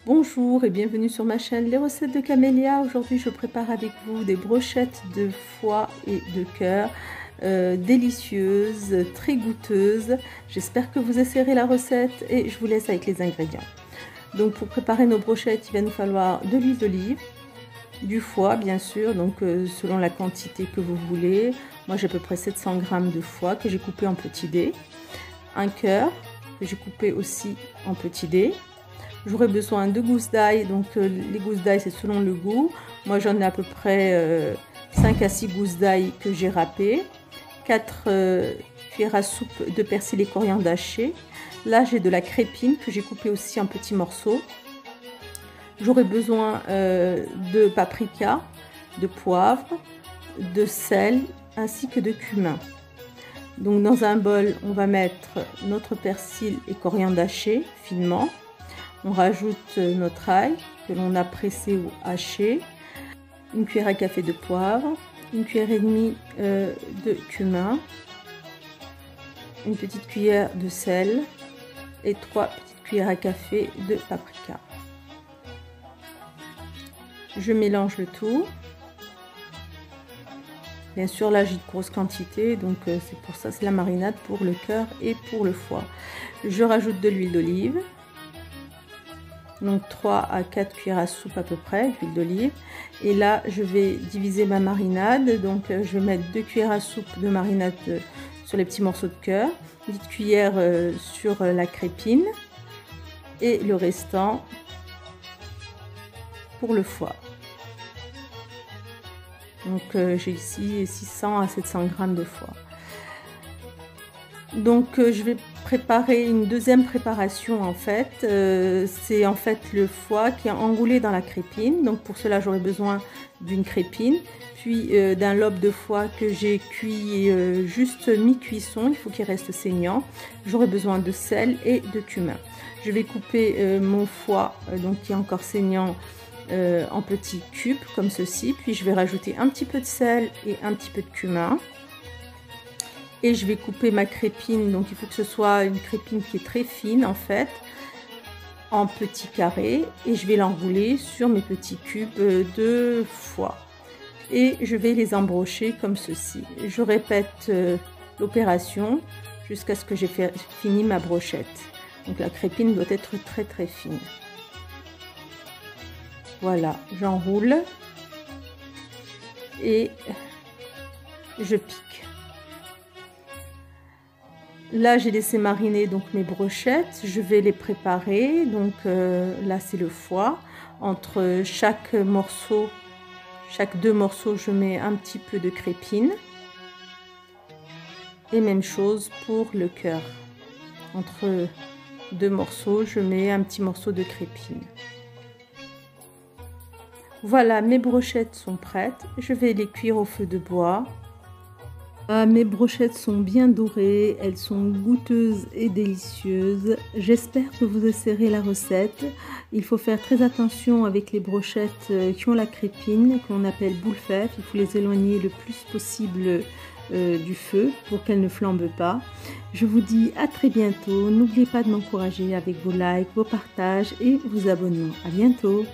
Bonjour et bienvenue sur ma chaîne Les Recettes de Camélia. Aujourd'hui je prépare avec vous des brochettes de foie et de cœur délicieuses, très goûteuses. J'espère que vous essayerez la recette et je vous laisse avec les ingrédients. Donc pour préparer nos brochettes, il va nous falloir de l'huile d'olive, du foie bien sûr, donc selon la quantité que vous voulez. Moi j'ai à peu près 700 g de foie que j'ai coupé en petits dés, un cœur que j'ai coupé aussi en petits dés. J'aurai besoin de gousses d'ail, donc les gousses d'ail c'est selon le goût. Moi j'en ai à peu près 5 à 6 gousses d'ail que j'ai râpées, 4 cuillères à soupe de persil et coriandre haché. Là j'ai de la crépine que j'ai coupée aussi en petits morceaux. J'aurai besoin de paprika, de poivre, de sel ainsi que de cumin. Donc dans un bol on va mettre notre persil et coriandre haché finement. On rajoute notre ail que l'on a pressé ou haché, une cuillère à café de poivre, une cuillère et demie de cumin, une petite cuillère de sel et 3 petites cuillères à café de paprika. Je mélange le tout. Bien sûr là j'ai de grosses quantités, donc c'est pour ça, c'est la marinade pour le cœur et pour le foie. Je rajoute de l'huile d'olive. Donc 3 à 4 cuillères à soupe à peu près d'huile d'olive. Et là je vais diviser ma marinade. Donc je vais mettre 2 cuillères à soupe de marinade sur les petits morceaux de cœur, une petite cuillère sur la crépine et le restant pour le foie. Donc j'ai ici 600 à 700 g de foie. Donc je vais préparer une deuxième préparation en fait. C'est en fait le foie qui est enroulé dans la crépine. Donc pour cela j'aurai besoin d'une crépine, puis d'un lobe de foie que j'ai cuit juste mi-cuisson, il faut qu'il reste saignant. J'aurai besoin de sel et de cumin. Je vais couper mon foie donc qui est encore saignant en petits cubes comme ceci, puis je vais rajouter un petit peu de sel et un petit peu de cumin. Et je vais couper ma crépine, donc il faut que ce soit une crépine qui est très fine en fait, en petits carrés, et je vais l'enrouler sur mes petits cubes de foie. Et je vais les embrocher comme ceci. Je répète l'opération jusqu'à ce que j'ai fini ma brochette. Donc la crépine doit être très très fine. Voilà, j'enroule et je pique. Là j'ai laissé mariner donc mes brochettes, je vais les préparer. Donc là c'est le foie. Entre chaque deux morceaux je mets un petit peu de crépine. Et même chose pour le cœur. Entre deux morceaux je mets un petit morceau de crépine. Voilà, mes brochettes sont prêtes. Je vais les cuire au feu de bois. Mes brochettes sont bien dorées, elles sont goûteuses et délicieuses. J'espère que vous essayerez la recette. Il faut faire très attention avec les brochettes qui ont la crépine, qu'on appelle boule-fèvre. Il faut les éloigner le plus possible du feu pour qu'elles ne flambent pas. Je vous dis à très bientôt. N'oubliez pas de m'encourager avec vos likes, vos partages et vos abonnements. À bientôt.